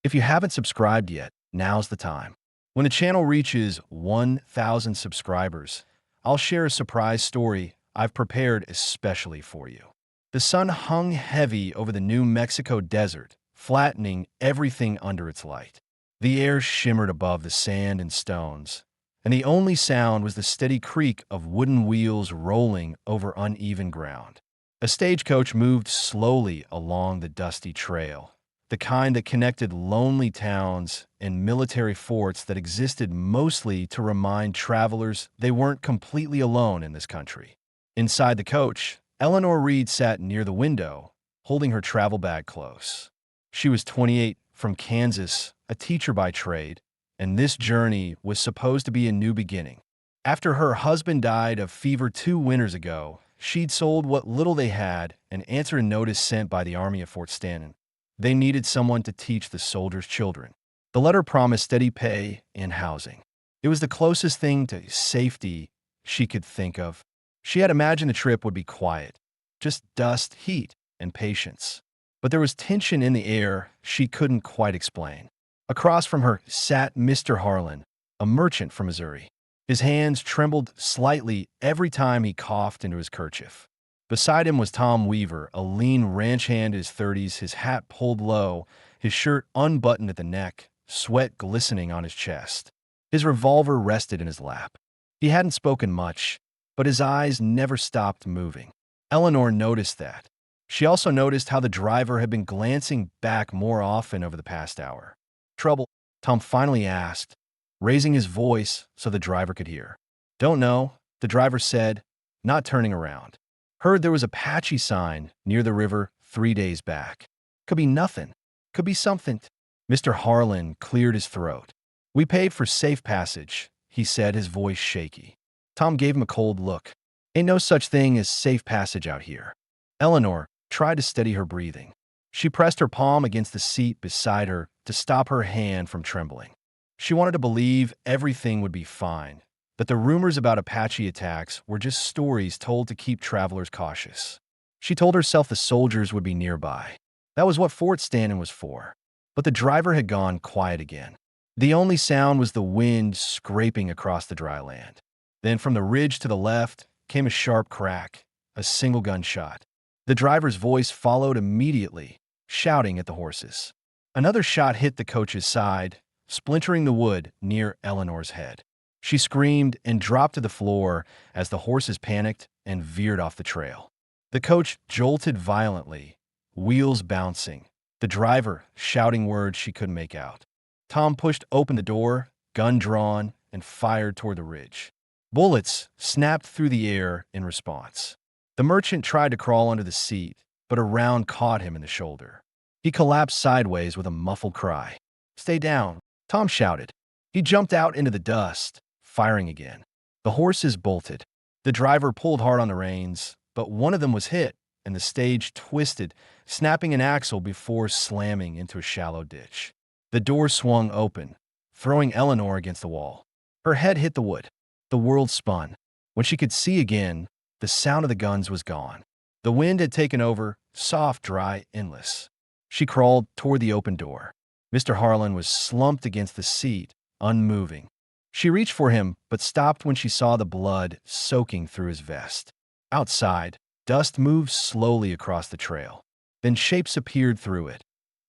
If you haven't subscribed yet, now's the time. When the channel reaches 1,000 subscribers, I'll share a surprise story I've prepared especially for you. The sun hung heavy over the New Mexico desert, flattening everything under its light. The air shimmered above the sand and stones, and the only sound was the steady creak of wooden wheels rolling over uneven ground. A stagecoach moved slowly along the dusty trail, the kind that connected lonely towns and military forts that existed mostly to remind travelers they weren't completely alone in this country. Inside the coach, Eleanor Reed sat near the window, holding her travel bag close. She was 28, from Kansas, a teacher by trade, and this journey was supposed to be a new beginning. After her husband died of fever 2 winters ago, she'd sold what little they had and answered a notice sent by the Army of Fort Stanton. They needed someone to teach the soldiers' children. The letter promised steady pay and housing. It was the closest thing to safety she could think of. She had imagined the trip would be quiet, just dust, heat, and patience. But there was tension in the air she couldn't quite explain. Across from her sat Mr. Harlan, a merchant from Missouri. His hands trembled slightly every time he coughed into his kerchief. Beside him was Tom Weaver, a lean ranch hand in his 30s, his hat pulled low, his shirt unbuttoned at the neck, sweat glistening on his chest. His revolver rested in his lap. He hadn't spoken much, but his eyes never stopped moving. Eleanor noticed that. She also noticed how the driver had been glancing back more often over the past hour. "Trouble?" Tom finally asked, raising his voice so the driver could hear. "Don't know," the driver said, not turning around. "Heard there was a Apache sign near the river 3 days back. Could be nothing. Could be something." Mr. Harlan cleared his throat. "We paid for safe passage," he said, his voice shaky. Tom gave him a cold look. "Ain't no such thing as safe passage out here." Eleanor tried to steady her breathing. She pressed her palm against the seat beside her to stop her hand from trembling. She wanted to believe everything would be fine, that the rumors about Apache attacks were just stories told to keep travelers cautious. She told herself the soldiers would be nearby. That was what Fort Stanton was for. But the driver had gone quiet again. The only sound was the wind scraping across the dry land. Then from the ridge to the left came a sharp crack, a single gunshot. The driver's voice followed immediately, shouting at the horses. Another shot hit the coach's side, splintering the wood near Eleanor's head. She screamed and dropped to the floor as the horses panicked and veered off the trail. The coach jolted violently, wheels bouncing, the driver shouting words she couldn't make out. Tom pushed open the door, gun drawn, and fired toward the ridge. Bullets snapped through the air in response. The merchant tried to crawl under the seat, but a round caught him in the shoulder. He collapsed sideways with a muffled cry. "Stay down," Tom shouted. He jumped out into the dust, firing again. The horses bolted. The driver pulled hard on the reins, but one of them was hit, and the stage twisted, snapping an axle before slamming into a shallow ditch. The door swung open, throwing Eleanor against the wall. Her head hit the wood. The world spun. When she could see again, the sound of the guns was gone. The wind had taken over, soft, dry, endless. She crawled toward the open door. Mr. Harlan was slumped against the seat, unmoving. She reached for him, but stopped when she saw the blood soaking through his vest. Outside, dust moved slowly across the trail. Then shapes appeared through it.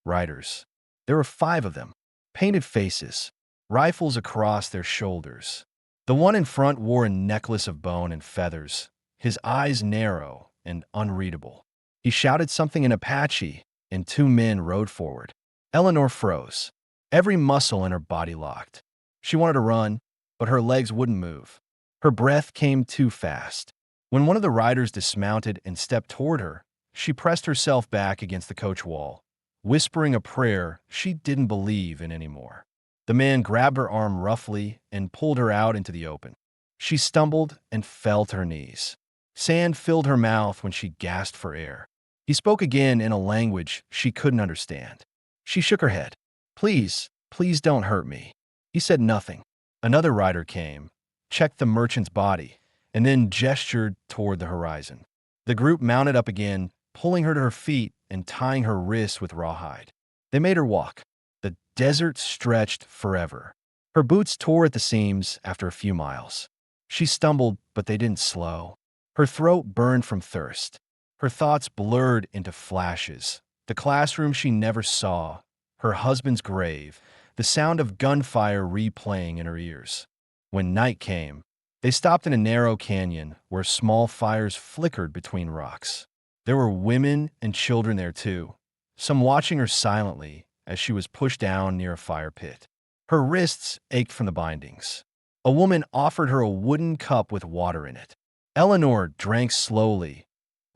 Riders. There were 5 of them, painted faces, rifles across their shoulders. The one in front wore a necklace of bone and feathers, his eyes narrow and unreadable. He shouted something in Apache, and 2 men rode forward. Eleanor froze. Every muscle in her body locked. She wanted to run, but her legs wouldn't move. Her breath came too fast. When one of the riders dismounted and stepped toward her, she pressed herself back against the coach wall, whispering a prayer she didn't believe in anymore. The man grabbed her arm roughly and pulled her out into the open. She stumbled and fell to her knees. Sand filled her mouth when she gasped for air. He spoke again in a language she couldn't understand. She shook her head. "Please, please don't hurt me." He said nothing. Another rider came, checked the merchant's body, and then gestured toward the horizon. The group mounted up again, pulling her to her feet and tying her wrists with rawhide. They made her walk. The desert stretched forever. Her boots tore at the seams after a few miles. She stumbled, but they didn't slow. Her throat burned from thirst. Her thoughts blurred into flashes. The classroom she never saw, her husband's grave, the sound of gunfire replaying in her ears. When night came, they stopped in a narrow canyon where small fires flickered between rocks. There were women and children there too, some watching her silently as she was pushed down near a fire pit. Her wrists ached from the bindings. A woman offered her a wooden cup with water in it. Eleanor drank slowly,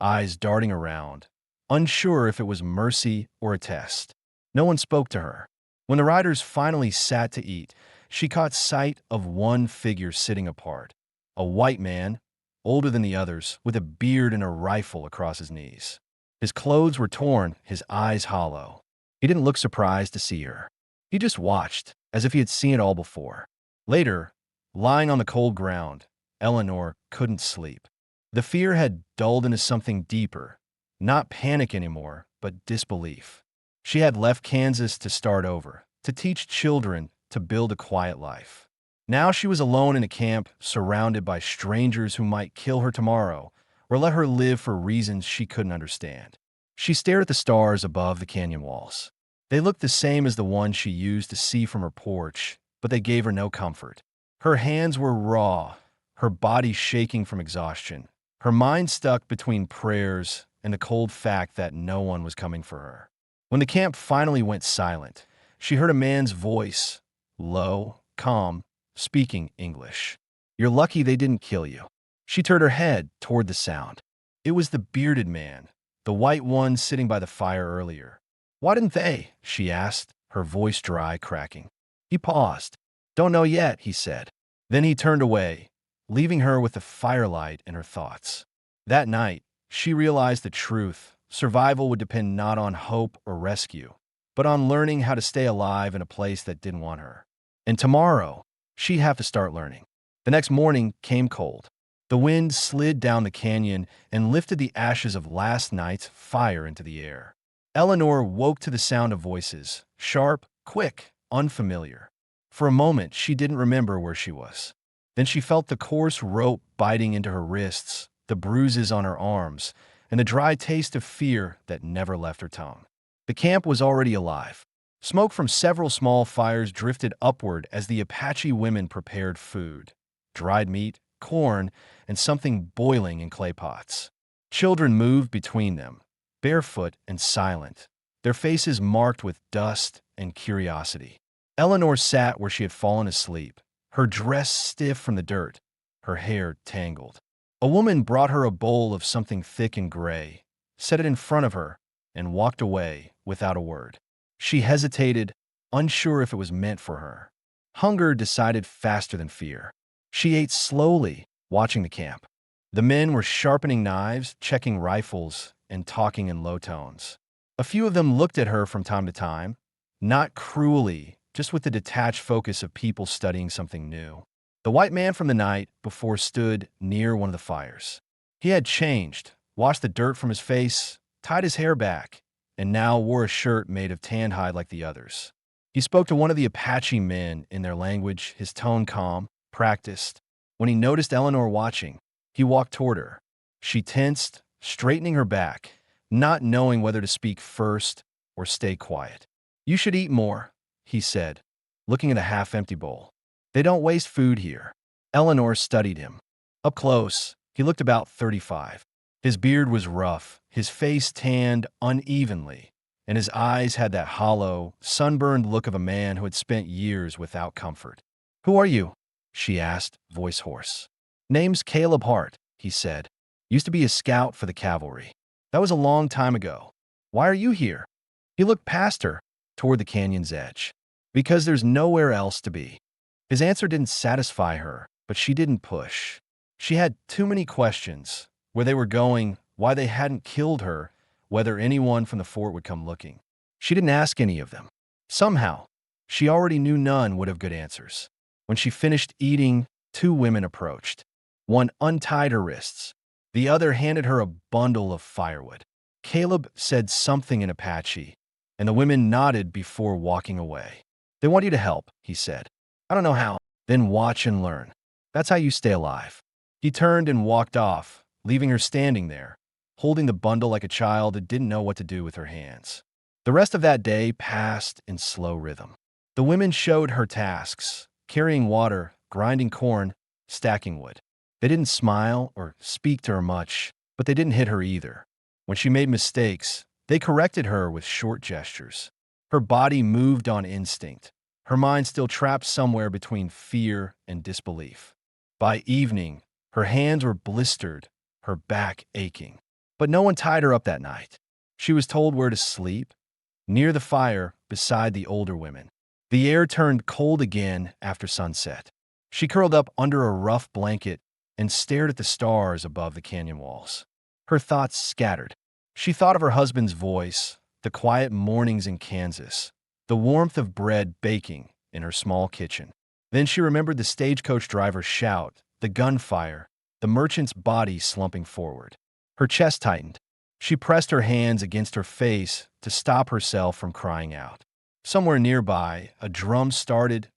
eyes darting around, unsure if it was mercy or a test. No one spoke to her. When the riders finally sat to eat, she caught sight of one figure sitting apart. A white man, older than the others, with a beard and a rifle across his knees. His clothes were torn, his eyes hollow. He didn't look surprised to see her. He just watched, as if he had seen it all before. Later, lying on the cold ground, Eleanor couldn't sleep. The fear had dulled into something deeper, not panic anymore, but disbelief. She had left Kansas to start over, to teach children to build a quiet life. Now she was alone in a camp, surrounded by strangers who might kill her tomorrow or let her live for reasons she couldn't understand. She stared at the stars above the canyon walls. They looked the same as the ones she used to see from her porch, but they gave her no comfort. Her hands were raw, her body shaking from exhaustion, her mind stuck between prayers and the cold fact that no one was coming for her. When the camp finally went silent, she heard a man's voice, low, calm, speaking English. "You're lucky they didn't kill you." She turned her head toward the sound. It was the bearded man, the white one sitting by the fire earlier. "Why didn't they?" she asked, her voice dry, cracking. He paused. "Don't know yet," he said. Then he turned away, leaving her with the firelight in her thoughts. That night, she realized the truth. Survival would depend not on hope or rescue, but on learning how to stay alive in a place that didn't want her. And tomorrow, she'd have to start learning. The next morning came cold. The wind slid down the canyon and lifted the ashes of last night's fire into the air. Eleanor woke to the sound of voices, sharp, quick, unfamiliar. For a moment, she didn't remember where she was. Then she felt the coarse rope biting into her wrists, the bruises on her arms, and the dry taste of fear that never left her tongue. The camp was already alive. Smoke from several small fires drifted upward as the Apache women prepared food. Dried meat, corn, and something boiling in clay pots. Children moved between them, barefoot and silent, their faces marked with dust and curiosity. Eleanor sat where she had fallen asleep, her dress stiff from the dirt, her hair tangled. A woman brought her a bowl of something thick and gray, set it in front of her, and walked away without a word. She hesitated, unsure if it was meant for her. Hunger decided faster than fear. She ate slowly, watching the camp. The men were sharpening knives, checking rifles, and talking in low tones. A few of them looked at her from time to time, not cruelly, just with the detached focus of people studying something new. The white man from the night before stood near one of the fires. He had changed, washed the dirt from his face, tied his hair back, and now wore a shirt made of tanned hide like the others. He spoke to one of the Apache men in their language, his tone calm, practiced. When he noticed Eleanor watching, he walked toward her. She tensed, straightening her back, not knowing whether to speak first or stay quiet. "You should eat more," he said, looking at a half-empty bowl. "They don't waste food here." Eleanor studied him. Up close, he looked about 35. His beard was rough, his face tanned unevenly, and his eyes had that hollow, sunburned look of a man who had spent years without comfort. "Who are you?" she asked, voice hoarse. "Name's Caleb Hart," he said. "Used to be a scout for the cavalry. That was a long time ago. Why are you here?" He looked past her, toward the canyon's edge. "Because there's nowhere else to be." His answer didn't satisfy her, but she didn't push. She had too many questions. Where they were going, why they hadn't killed her, whether anyone from the fort would come looking. She didn't ask any of them. Somehow, she already knew none would have good answers. When she finished eating, two women approached. One untied her wrists. The other handed her a bundle of firewood. Caleb said something in Apache, and the women nodded before walking away. They want you to help, he said. I don't know how. Then watch and learn. That's how you stay alive. He turned and walked off, leaving her standing there, holding the bundle like a child that didn't know what to do with her hands. The rest of that day passed in slow rhythm. The women showed her tasks, carrying water, grinding corn, stacking wood. They didn't smile or speak to her much, but they didn't hit her either. When she made mistakes, they corrected her with short gestures. Her body moved on instinct, her mind still trapped somewhere between fear and disbelief. By evening, her hands were blistered, her back aching. But no one tied her up that night. She was told where to sleep, near the fire beside the older women. The air turned cold again after sunset. She curled up under a rough blanket and stared at the stars above the canyon walls. Her thoughts scattered. She thought of her husband's voice, the quiet mornings in Kansas, the warmth of bread baking in her small kitchen. Then she remembered the stagecoach driver's shout, the gunfire, the merchant's body slumping forward. Her chest tightened. She pressed her hands against her face to stop herself from crying out. Somewhere nearby, a drum started,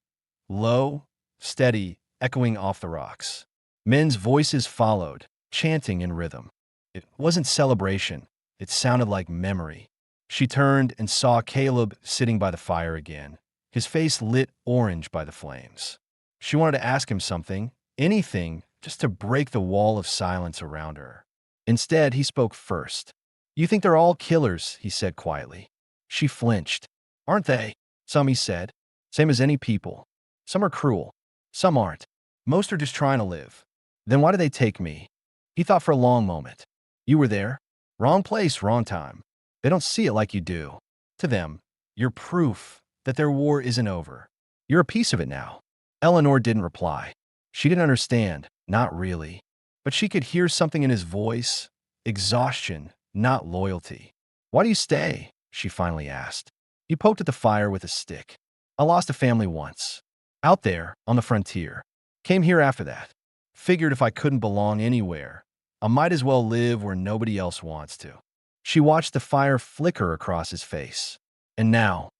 low, steady, echoing off the rocks. Men's voices followed, chanting in rhythm. It wasn't celebration. It sounded like memory. She turned and saw Caleb sitting by the fire again, his face lit orange by the flames. She wanted to ask him something, anything, just to break the wall of silence around her. Instead, he spoke first. You think they're all killers, he said quietly. She flinched. Aren't they? Some, he said. Same as any people. Some are cruel. Some aren't. Most are just trying to live. Then why do they take me? He thought for a long moment. You were there. Wrong place, wrong time. They don't see it like you do. To them, you're proof that their war isn't over. You're a piece of it now. Eleanor didn't reply. She didn't understand, not really. But she could hear something in his voice, exhaustion, not loyalty. Why do you stay? She finally asked. He poked at the fire with a stick. I lost a family once. Out there, on the frontier. Came here after that. Figured if I couldn't belong anywhere, I might as well live where nobody else wants to. She watched the fire flicker across his face. And now,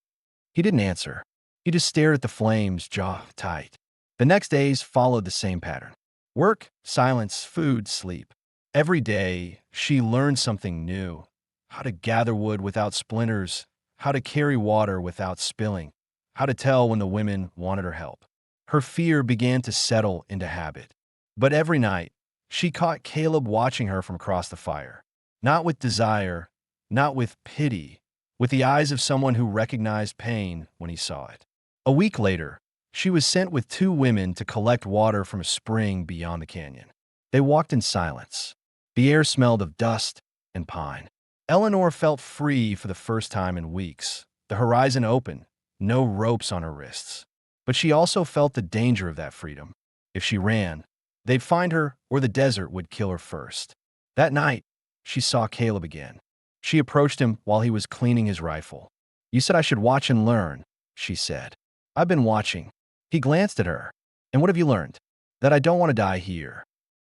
he didn't answer. He just stared at the flames, jaw tight. The next days followed the same pattern. Work, silence, food, sleep. Every day, she learned something new. How to gather wood without splinters, how to carry water without spilling, how to tell when the women wanted her help. Her fear began to settle into habit. But every night, she caught Caleb watching her from across the fire. Not with desire, not with pity, with the eyes of someone who recognized pain when he saw it. A week later, she was sent with two women to collect water from a spring beyond the canyon. They walked in silence. The air smelled of dust and pine. Eleanor felt free for the first time in weeks, the horizon open, no ropes on her wrists. But she also felt the danger of that freedom. If she ran, they'd find her or the desert would kill her first. That night, she saw Caleb again. She approached him while he was cleaning his rifle. You said I should watch and learn, she said. I've been watching. He glanced at her. And what have you learned? That I don't want to die here.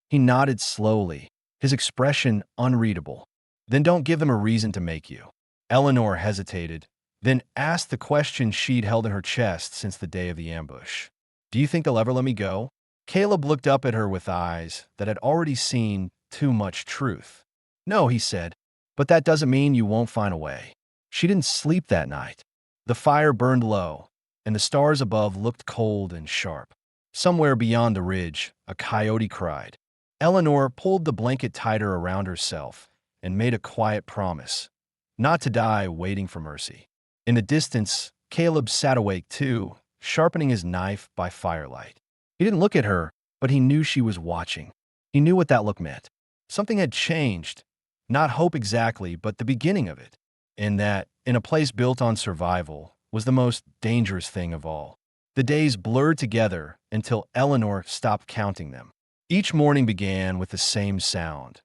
He nodded slowly, his expression unreadable. Then don't give them a reason to make you. Eleanor hesitated, then asked the question she'd held in her chest since the day of the ambush. Do you think they'll ever let me go? Caleb looked up at her with eyes that had already seen too much truth. No, he said, but that doesn't mean you won't find a way. She didn't sleep that night. The fire burned low, and the stars above looked cold and sharp. Somewhere beyond the ridge, a coyote cried. Eleanor pulled the blanket tighter around herself and made a quiet promise, not to die waiting for mercy. In the distance, Caleb sat awake too, sharpening his knife by firelight. He didn't look at her, but he knew she was watching. He knew what that look meant. Something had changed. Not hope exactly, but the beginning of it. And that, in a place built on survival, was the most dangerous thing of all. The days blurred together until Eleanor stopped counting them. Each morning began with the same sound,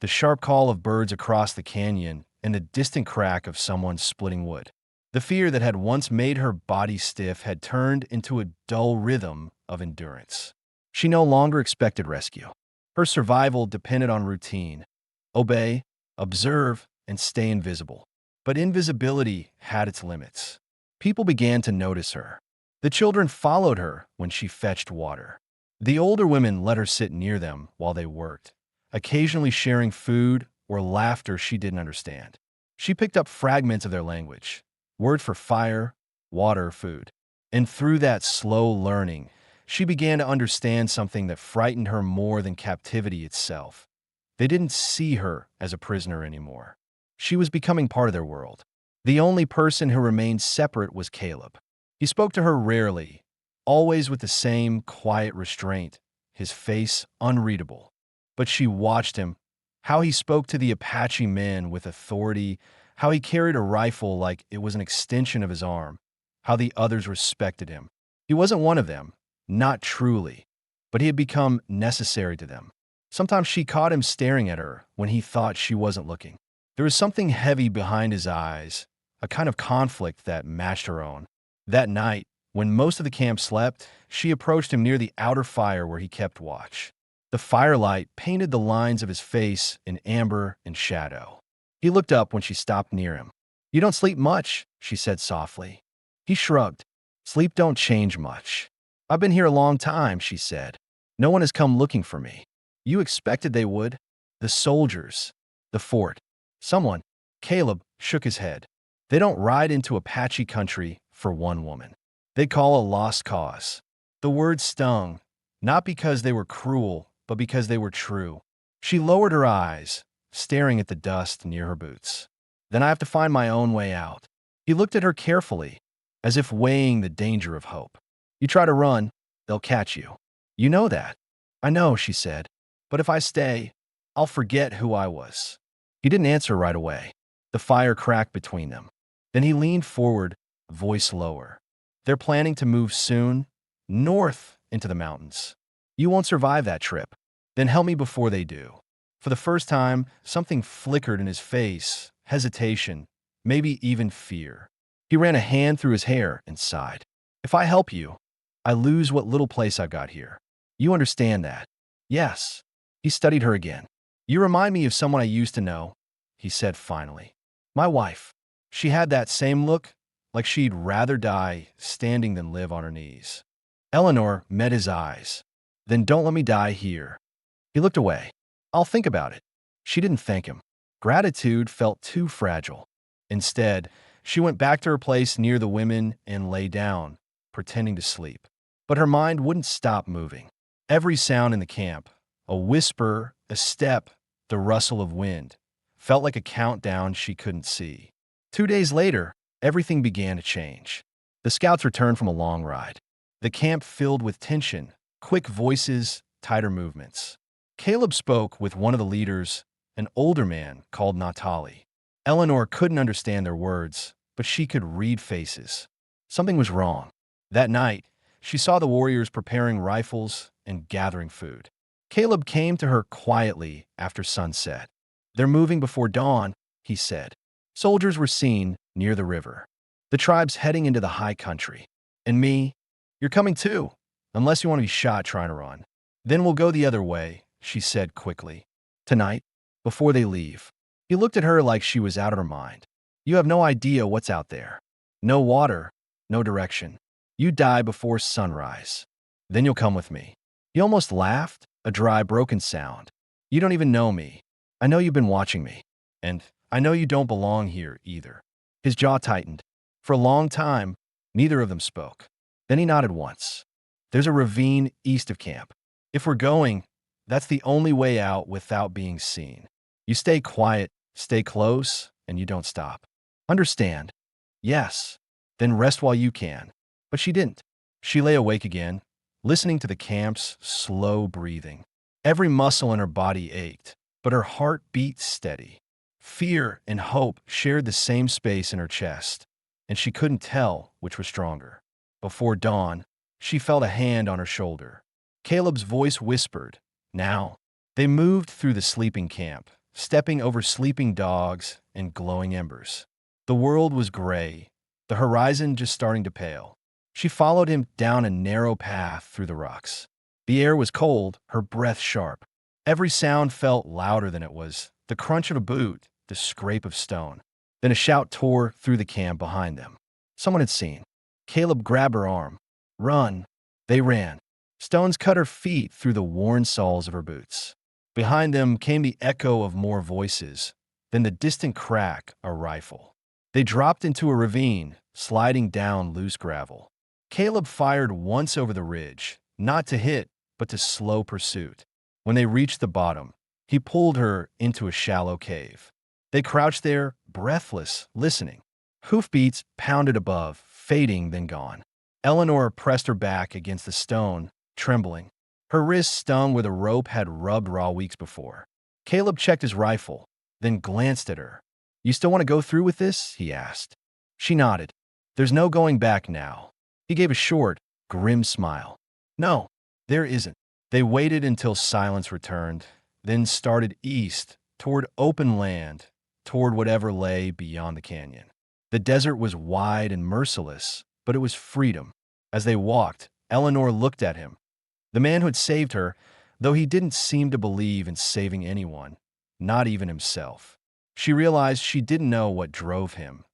the sharp call of birds across the canyon and the distant crack of someone splitting wood. The fear that had once made her body stiff had turned into a dull rhythm of endurance. She no longer expected rescue. Her survival depended on routine. Obey, observe, and stay invisible. But invisibility had its limits. People began to notice her. The children followed her when she fetched water. The older women let her sit near them while they worked, occasionally sharing food or laughter she didn't understand. She picked up fragments of their language, word for fire, water, food. And through that slow learning, she began to understand something that frightened her more than captivity itself. They didn't see her as a prisoner anymore. She was becoming part of their world. The only person who remained separate was Caleb. He spoke to her rarely, always with the same quiet restraint, his face unreadable. But she watched him, how he spoke to the Apache men with authority, how he carried a rifle like it was an extension of his arm, how the others respected him. He wasn't one of them, not truly, but he had become necessary to them. Sometimes she caught him staring at her when he thought she wasn't looking. There was something heavy behind his eyes, a kind of conflict that matched her own. That night, when most of the camp slept, she approached him near the outer fire where he kept watch. The firelight painted the lines of his face in amber and shadow. He looked up when she stopped near him. "You don't sleep much," she said softly. He shrugged. "Sleep don't change much." "I've been here a long time," she said. "No one has come looking for me." "You expected they would." "The soldiers. The fort. Someone." Caleb shook his head. "They don't ride into Apache country for one woman. They call a lost cause." The word stung, not because they were cruel, but because they were true. She lowered her eyes, staring at the dust near her boots. "Then I have to find my own way out." He looked at her carefully, as if weighing the danger of hope. "You try to run, they'll catch you. You know that." "I know," she said. "But if I stay, I'll forget who I was." He didn't answer right away. The fire cracked between them. Then he leaned forward, voice lower. "They're planning to move soon, north into the mountains. You won't survive that trip. Then help me before they do." For the first time, something flickered in his face, hesitation, maybe even fear. He ran a hand through his hair and sighed. "If I help you, I lose what little place I've got here. You understand that?" "Yes." He studied her again. "You remind me of someone I used to know," he said finally. "My wife." She had that same look, like she'd rather die standing than live on her knees. Eleanor met his eyes. "Then don't let me die here." He looked away. "I'll think about it." She didn't thank him. Gratitude felt too fragile. Instead, she went back to her place near the women and lay down, pretending to sleep. But her mind wouldn't stop moving. Every sound in the camp, a whisper, a step, the rustle of wind, felt like a countdown she couldn't see. 2 days later, everything began to change. The scouts returned from a long ride. The camp filled with tension, quick voices, tighter movements. Caleb spoke with one of the leaders, an older man called Natali. Eleanor couldn't understand their words, but she could read faces. Something was wrong. That night, she saw the warriors preparing rifles and gathering food. Caleb came to her quietly after sunset. "They're moving before dawn," he said. Soldiers were seen near the river. "The tribe's heading into the high country. And me, you're coming too, unless you want to be shot trying to run. Then we'll go the other way," she said quickly. "Tonight, before they leave." He looked at her like she was out of her mind. "You have no idea what's out there. No water, no direction. You die before sunrise. Then you'll come with me." He almost laughed, a dry, broken sound. "You don't even know me. I know you've been watching me. And I know you don't belong here either." His jaw tightened. For a long time, neither of them spoke. Then he nodded once. "There's a ravine east of camp. If we're going, that's the only way out without being seen. You stay quiet, stay close, and you don't stop. Understand?" "Yes." "Then rest while you can." But she didn't. She lay awake again, listening to the camp's slow breathing. Every muscle in her body ached, but her heart beat steady. Fear and hope shared the same space in her chest, and she couldn't tell which was stronger. Before dawn, she felt a hand on her shoulder. Caleb's voice whispered, "Now." They moved through the sleeping camp, stepping over sleeping dogs and glowing embers. The world was gray, the horizon just starting to pale. She followed him down a narrow path through the rocks. The air was cold, her breath sharp. Every sound felt louder than it was, the crunch of a boot, the scrape of stone. Then a shout tore through the camp behind them. Someone had seen. Caleb grabbed her arm. Run. They ran. Stones cut her feet through the worn soles of her boots. Behind them came the echo of more voices, then the distant crack of a rifle. They dropped into a ravine, sliding down loose gravel. Caleb fired once over the ridge, not to hit, but to slow pursuit. When they reached the bottom, he pulled her into a shallow cave. They crouched there, breathless, listening. Hoofbeats pounded above, fading then gone. Eleanor pressed her back against the stone, trembling. Her wrist stung where the rope had rubbed raw weeks before. Caleb checked his rifle, then glanced at her. "You still want to go through with this?" he asked. She nodded. "There's no going back now." He gave a short, grim smile. "No, there isn't." They waited until silence returned, then started east, toward open land, toward whatever lay beyond the canyon. The desert was wide and merciless, but it was freedom. As they walked, Eleanor looked at him. The man who had saved her, though he didn't seem to believe in saving anyone, not even himself. She realized she didn't know what drove him.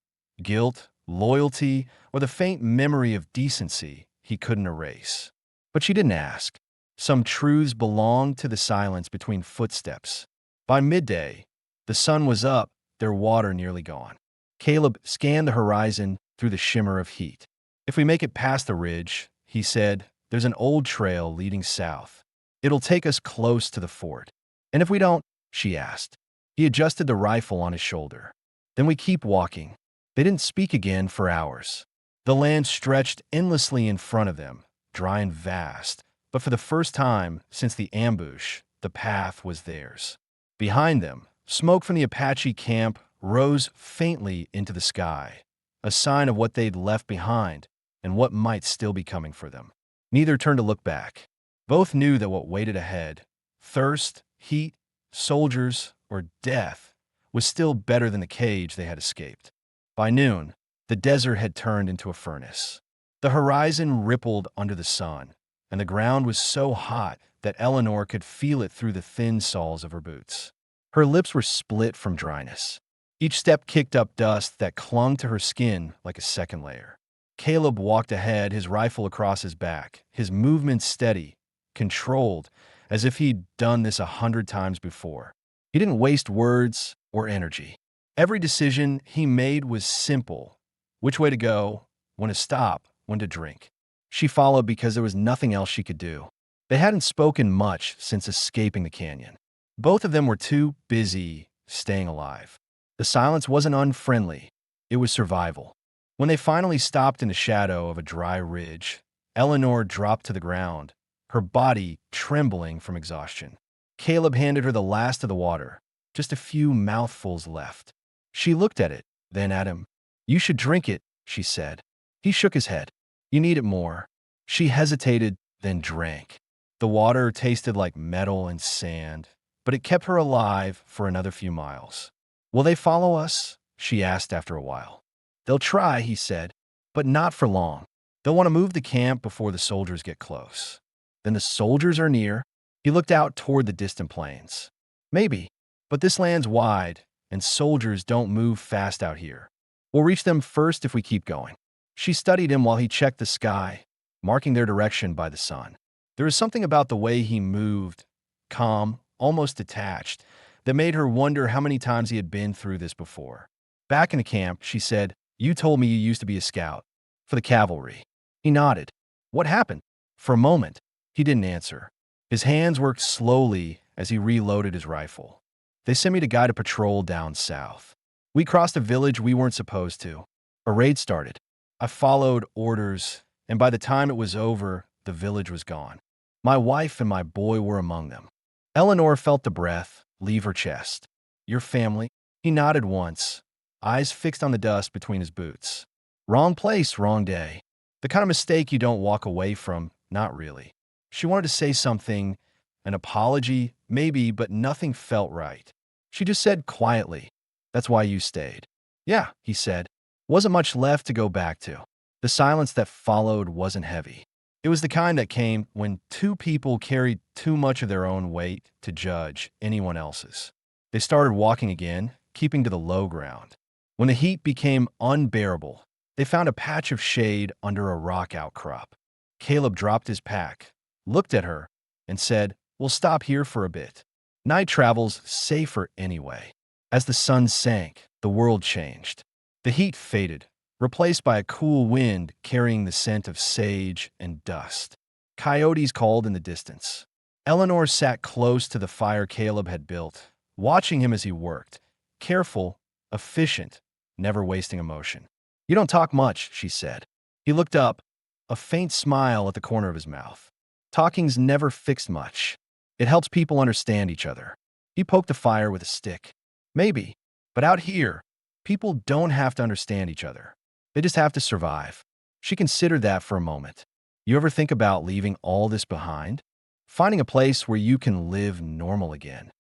Guilt, loyalty, or the faint memory of decency he couldn't erase. But she didn't ask. Some truths belonged to the silence between footsteps. By midday, the sun was up, their water nearly gone. Caleb scanned the horizon through the shimmer of heat. "If we make it past the ridge," he said, "there's an old trail leading south. It'll take us close to the fort." "And if we don't?" she asked. He adjusted the rifle on his shoulder. "Then we keep walking." They didn't speak again for hours. The land stretched endlessly in front of them, dry and vast, but for the first time since the ambush, the path was theirs. Behind them, smoke from the Apache camp rose faintly into the sky, a sign of what they'd left behind and what might still be coming for them. Neither turned to look back. Both knew that what waited ahead, thirst, heat, soldiers, or death, was still better than the cage they had escaped. By noon, the desert had turned into a furnace. The horizon rippled under the sun, and the ground was so hot that Eleanor could feel it through the thin soles of her boots. Her lips were split from dryness. Each step kicked up dust that clung to her skin like a second layer. Caleb walked ahead, his rifle across his back, his movements steady, controlled, as if he'd done this 100 times before. He didn't waste words or energy. Every decision he made was simple. Which way to go, when to stop, when to drink. She followed because there was nothing else she could do. They hadn't spoken much since escaping the canyon. Both of them were too busy staying alive. The silence wasn't unfriendly. It was survival. When they finally stopped in the shadow of a dry ridge, Eleanor dropped to the ground, her body trembling from exhaustion. Caleb handed her the last of the water, just a few mouthfuls left. She looked at it, then at him. "You should drink it," she said. He shook his head. "You need it more." She hesitated, then drank. The water tasted like metal and sand, but it kept her alive for another few miles. "Will they follow us?" she asked after a while. "They'll try," he said, "but not for long. They'll want to move the camp before the soldiers get close." "Then the soldiers are near." He looked out toward the distant plains. "Maybe, but this land's wide, and soldiers don't move fast out here. We'll reach them first if we keep going." She studied him while he checked the sky, marking their direction by the sun. There was something about the way he moved, calm, almost detached, that made her wonder how many times he had been through this before. Back in the camp, she said, "You told me you used to be a scout. For the cavalry." He nodded. "What happened?" For a moment, he didn't answer. His hands worked slowly as he reloaded his rifle. "They sent me to guide a patrol down south. We crossed a village we weren't supposed to. A raid started. I followed orders, and by the time it was over, the village was gone. My wife and my boy were among them." Eleanor felt the breath leave her chest. "Your family?" He nodded once, eyes fixed on the dust between his boots. "Wrong place, wrong day. The kind of mistake you don't walk away from, not really." She wanted to say something, an apology, maybe, but nothing felt right. She just said quietly, "That's why you stayed." "Yeah," he said. Wasn't much left to go back to. The silence that followed wasn't heavy. It was the kind that came when two people carried too much of their own weight to judge anyone else's. They started walking again, keeping to the low ground. When the heat became unbearable, they found a patch of shade under a rock outcrop. Caleb dropped his pack, looked at her, and said, "We'll stop here for a bit. Night travel's safer anyway." As the sun sank, the world changed. The heat faded, replaced by a cool wind carrying the scent of sage and dust. Coyotes called in the distance. Eleanor sat close to the fire Caleb had built, watching him as he worked. Careful, efficient, never wasting emotion. "You don't talk much," she said. He looked up, a faint smile at the corner of his mouth. "Talking's never fixed much. It helps people understand each other." He poked the fire with a stick. "Maybe, but out here, people don't have to understand each other. They just have to survive." She considered that for a moment. "You ever think about leaving all this behind? Finding a place where you can live normal again?"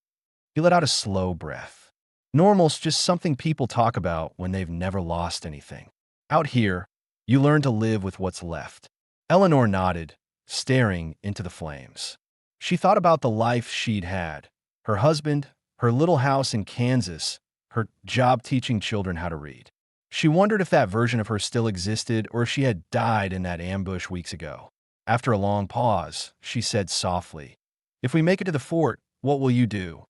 He let out a slow breath. Normal's just something people talk about when they've never lost anything. Out here, you learn to live with what's left. Eleanor nodded, staring into the flames. She thought about the life she'd had, her husband, her little house in Kansas, her job teaching children how to read. She wondered if that version of her still existed or if she had died in that ambush weeks ago. After a long pause, she said softly, "If we make it to the fort, what will you do?"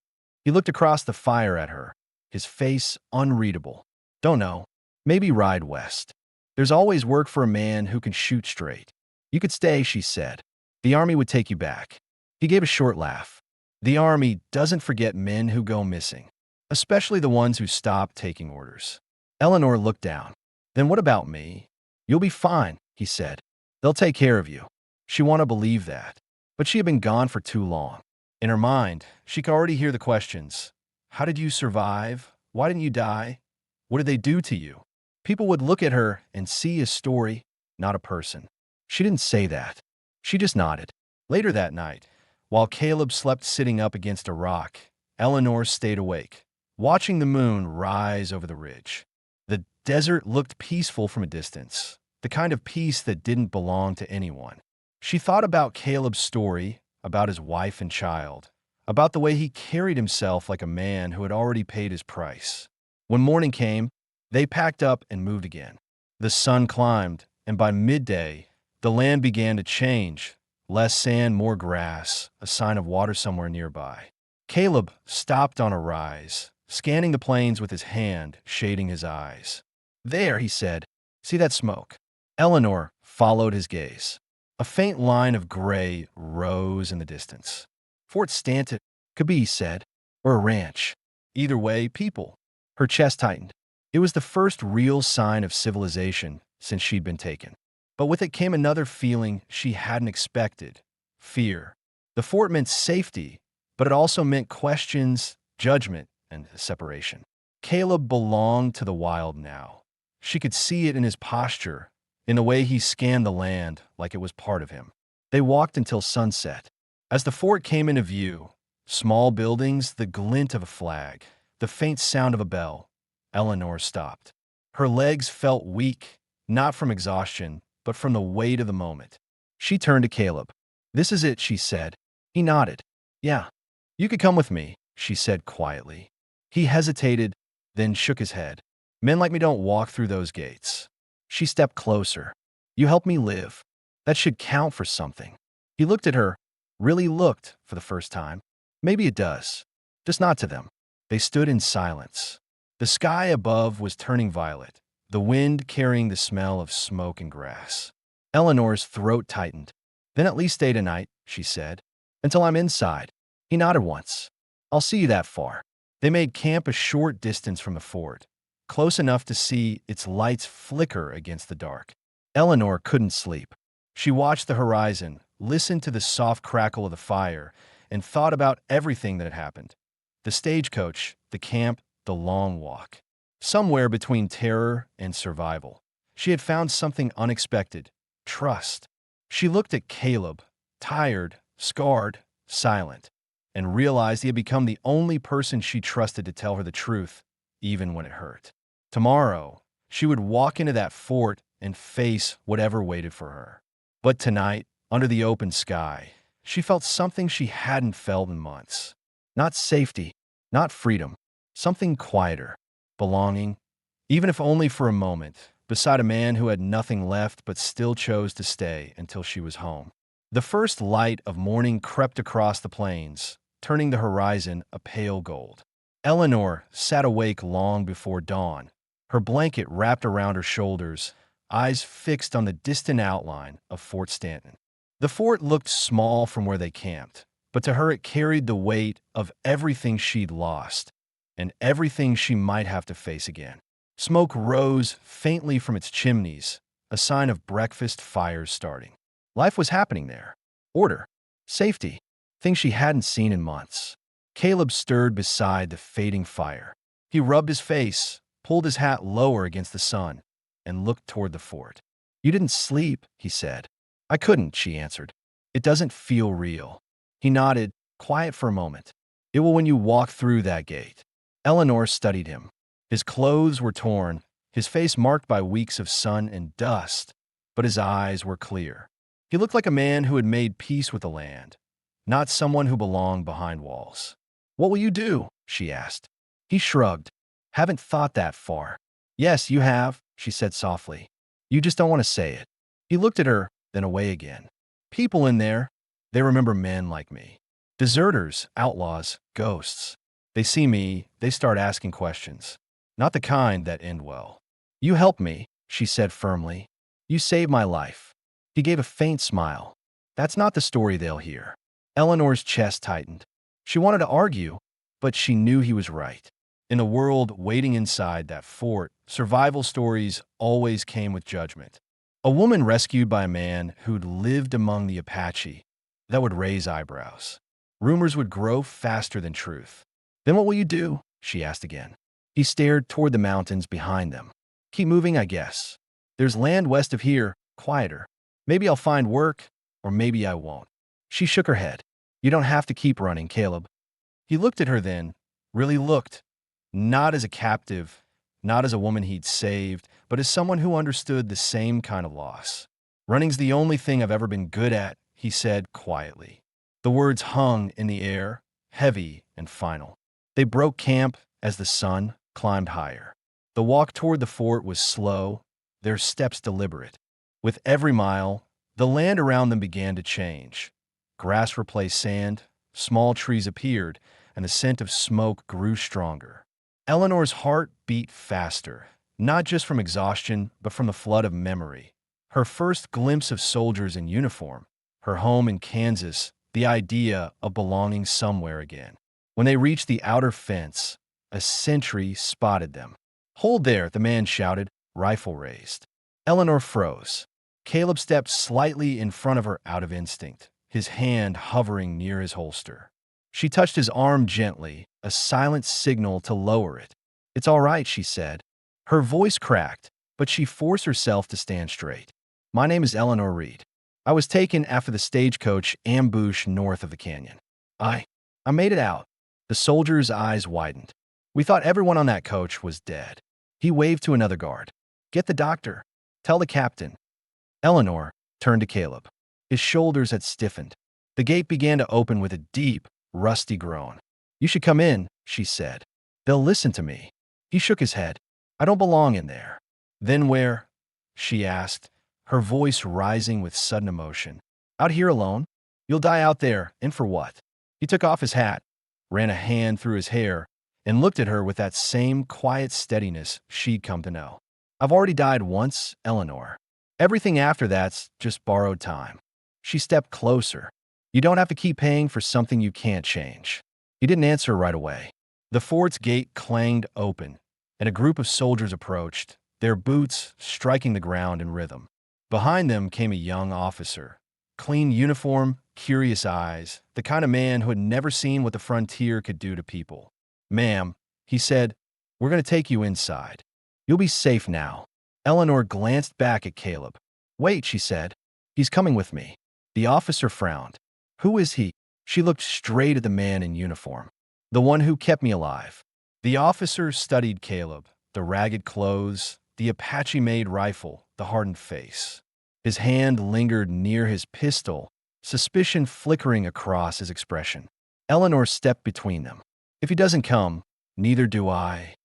He looked across the fire at her, his face unreadable. "Don't know. Maybe ride west. There's always work for a man who can shoot straight." "You could stay," she said. "The army would take you back." He gave a short laugh. "The army doesn't forget men who go missing, especially the ones who stop taking orders." Eleanor looked down. "Then what about me?" "You'll be fine," he said. "They'll take care of you." She wanted to believe that, but she had been gone for too long. In her mind, she could already hear the questions. How did you survive? Why didn't you die? What did they do to you? People would look at her and see a story, not a person. She didn't say that. She just nodded. Later that night, while Caleb slept sitting up against a rock, Eleanor stayed awake, watching the moon rise over the ridge. The desert looked peaceful from a distance, the kind of peace that didn't belong to anyone. She thought about Caleb's story, about his wife and child, about the way he carried himself like a man who had already paid his price. When morning came, they packed up and moved again. The sun climbed, and by midday, the land began to change. Less sand, more grass, a sign of water somewhere nearby. Caleb stopped on a rise, scanning the plains with his hand, shading his eyes. "There," he said. "See that smoke?" Eleanor followed his gaze. A faint line of gray rose in the distance. "Fort Stanton could be," he said, "or a ranch. Either way, people." Her chest tightened. It was the first real sign of civilization since she'd been taken. But with it came another feeling she hadn't expected: fear. The fort meant safety, but it also meant questions, judgment, and separation. Caleb belonged to the wild now. She could see it in his posture, in the way he scanned the land like it was part of him. They walked until sunset. As the fort came into view, small buildings, the glint of a flag, the faint sound of a bell, Eleanor stopped. Her legs felt weak, not from exhaustion, but from the weight of the moment. She turned to Caleb. "This is it," she said. He nodded. "Yeah. You could come with me," she said quietly. He hesitated, then shook his head. "Men like me don't walk through those gates." She stepped closer. "You helped me live. That should count for something." He looked at her, really looked for the first time. "Maybe it does. Just not to them." They stood in silence. The sky above was turning violet, the wind carrying the smell of smoke and grass. Eleanor's throat tightened. "Then at least stay tonight," she said. "Until I'm inside." He nodded once. "I'll see you that far." They made camp a short distance from the fort, close enough to see its lights flicker against the dark. Eleanor couldn't sleep. She watched the horizon, listened to the soft crackle of the fire, and thought about everything that had happened. The stagecoach, the camp, the long walk. Somewhere between terror and survival, she had found something unexpected: trust. She looked at Caleb, tired, scarred, silent, and realized he had become the only person she trusted to tell her the truth, even when it hurt. Tomorrow, she would walk into that fort and face whatever waited for her. But tonight, under the open sky, she felt something she hadn't felt in months. Not safety, not freedom, something quieter, belonging, even if only for a moment, beside a man who had nothing left but still chose to stay until she was home. The first light of morning crept across the plains, turning the horizon a pale gold. Eleanor sat awake long before dawn, her blanket wrapped around her shoulders, eyes fixed on the distant outline of Fort Stanton. The fort looked small from where they camped, but to her it carried the weight of everything she'd lost and everything she might have to face again. Smoke rose faintly from its chimneys, a sign of breakfast fires starting. Life was happening there. Order, safety, things she hadn't seen in months. Caleb stirred beside the fading fire. He rubbed his face, pulled his hat lower against the sun, and looked toward the fort. "You didn't sleep," he said. "I couldn't," she answered. "It doesn't feel real." He nodded, quiet for a moment. "It will when you walk through that gate." Eleanor studied him. His clothes were torn, his face marked by weeks of sun and dust, but his eyes were clear. He looked like a man who had made peace with the land, not someone who belonged behind walls. "What will you do?" she asked. He shrugged. "Haven't thought that far." "Yes, you have," she said softly. "You just don't want to say it." He looked at her, then away again. "People in there, they remember men like me. Deserters, outlaws, ghosts. They see me, they start asking questions. Not the kind that end well." "You helped me," she said firmly. "You saved my life." He gave a faint smile. "That's not the story they'll hear." Eleanor's chest tightened. She wanted to argue, but she knew he was right. In a world waiting inside that fort, survival stories always came with judgment. A woman rescued by a man who'd lived among the Apache. That would raise eyebrows. Rumors would grow faster than truth. "Then what will you do?" she asked again. He stared toward the mountains behind them. "Keep moving, I guess. There's land west of here, quieter. Maybe I'll find work, or maybe I won't." She shook her head. "You don't have to keep running, Caleb." He looked at her then, really looked, not as a captive, not as a woman he'd saved, but as someone who understood the same kind of loss. "Running's the only thing I've ever been good at," he said quietly. The words hung in the air, heavy and final. They broke camp as the sun climbed higher. The walk toward the fort was slow, their steps deliberate. With every mile, the land around them began to change. Grass replaced sand, small trees appeared, and the scent of smoke grew stronger. Eleanor's heart beat faster, not just from exhaustion, but from the flood of memory. Her first glimpse of soldiers in uniform, her home in Kansas, the idea of belonging somewhere again. When they reached the outer fence, a sentry spotted them. "Hold there," the man shouted, rifle raised. Eleanor froze. Caleb stepped slightly in front of her out of instinct, his hand hovering near his holster. She touched his arm gently, a silent signal to lower it. "It's all right," she said. Her voice cracked, but she forced herself to stand straight. "My name is Eleanor Reed. I was taken after the stagecoach ambush north of the canyon. I made it out." The soldier's eyes widened. "We thought everyone on that coach was dead." He waved to another guard. "Get the doctor. Tell the captain." Eleanor turned to Caleb. His shoulders had stiffened. The gate began to open with a deep, rusty groan. "You should come in," she said. "They'll listen to me." He shook his head. "I don't belong in there." "Then where?" she asked, her voice rising with sudden emotion. "Out here alone? You'll die out there, and for what?" He took off his hat, ran a hand through his hair, and looked at her with that same quiet steadiness she'd come to know. "I've already died once, Eleanor. Everything after that's just borrowed time." She stepped closer. "You don't have to keep paying for something you can't change." He didn't answer right away. The fort's gate clanged open, and a group of soldiers approached, their boots striking the ground in rhythm. Behind them came a young officer. Clean uniform, curious eyes, the kind of man who had never seen what the frontier could do to people. "Ma'am," he said, "we're going to take you inside. You'll be safe now." Eleanor glanced back at Caleb. "Wait," she said. "He's coming with me." The officer frowned. "Who is he?" She looked straight at the man in uniform. "The one who kept me alive." The officer studied Caleb, the ragged clothes, the Apache-made rifle, the hardened face. His hand lingered near his pistol, suspicion flickering across his expression. Eleanor stepped between them. "If he doesn't come, neither do I."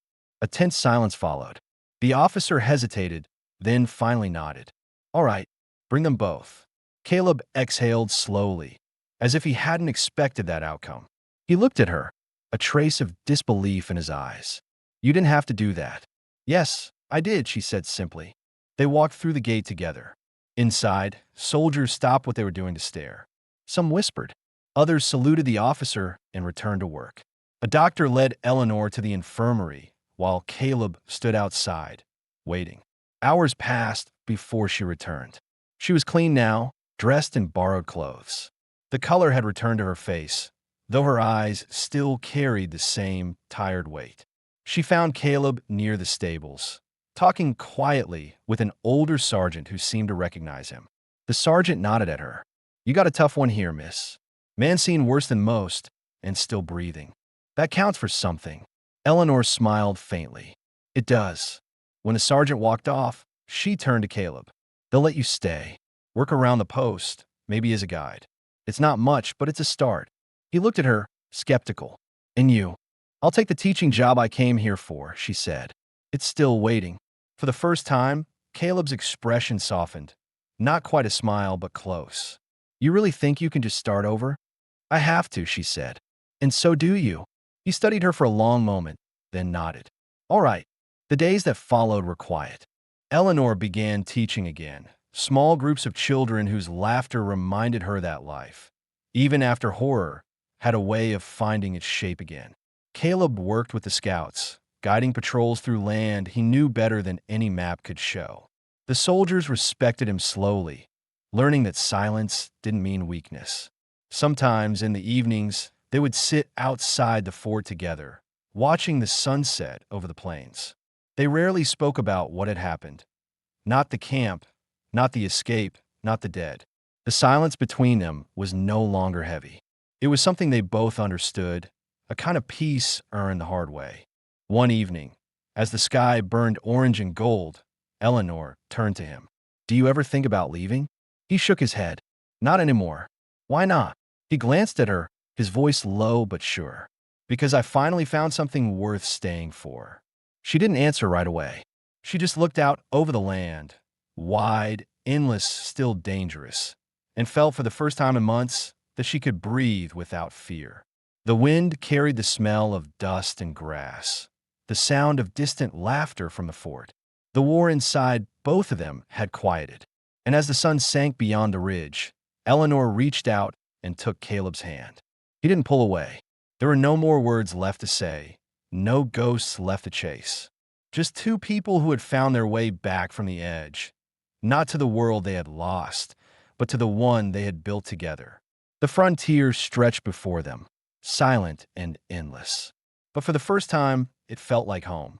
A tense silence followed. The officer hesitated, then finally nodded. All right, bring them both. Caleb exhaled slowly, as if he hadn't expected that outcome. He looked at her, a trace of disbelief in his eyes. You didn't have to do that. Yes, I did, she said simply. They walked through the gate together. Inside, soldiers stopped what they were doing to stare. Some whispered. Others saluted the officer and returned to work. A doctor led Eleanor to the infirmary, while Caleb stood outside, waiting. Hours passed before she returned. She was clean now, dressed in borrowed clothes. The color had returned to her face, though her eyes still carried the same tired weight. She found Caleb near the stables, talking quietly with an older sergeant who seemed to recognize him. The sergeant nodded at her. You got a tough one here, miss. Man seen worse than most, and still breathing. That counts for something. Eleanor smiled faintly. It does. When the sergeant walked off, she turned to Caleb. They'll let you stay. Work around the post, maybe as a guide. It's not much, but it's a start. He looked at her, skeptical. And you? I'll take the teaching job I came here for, she said. It's still waiting. For the first time, Caleb's expression softened. Not quite a smile, but close. You really think you can just start over? I have to, she said. And so do you. He studied her for a long moment, then nodded. All right. The days that followed were quiet. Eleanor began teaching again, small groups of children whose laughter reminded her that life, even after horror, had a way of finding its shape again. Caleb worked with the scouts, guiding patrols through land he knew better than any map could show. The soldiers respected him slowly, learning that silence didn't mean weakness. Sometimes, in the evenings, they would sit outside the fort together, watching the sunset over the plains. They rarely spoke about what had happened. Not the camp, not the escape, not the dead. The silence between them was no longer heavy. It was something they both understood, a kind of peace earned the hard way. One evening, as the sky burned orange and gold, Eleanor turned to him. Do you ever think about leaving? He shook his head. Not anymore. Why not? He glanced at her, his voice low but sure. Because I finally found something worth staying for. She didn't answer right away. She just looked out over the land, wide, endless, still dangerous, and felt for the first time in months that she could breathe without fear. The wind carried the smell of dust and grass, the sound of distant laughter from the fort. The war inside both of them had quieted, and as the sun sank beyond the ridge, Eleanor reached out and took Caleb's hand. He didn't pull away. There were no more words left to say, no ghosts left to chase. Just two people who had found their way back from the edge, not to the world they had lost, but to the one they had built together. The frontier stretched before them, silent and endless. But for the first time, it felt like home.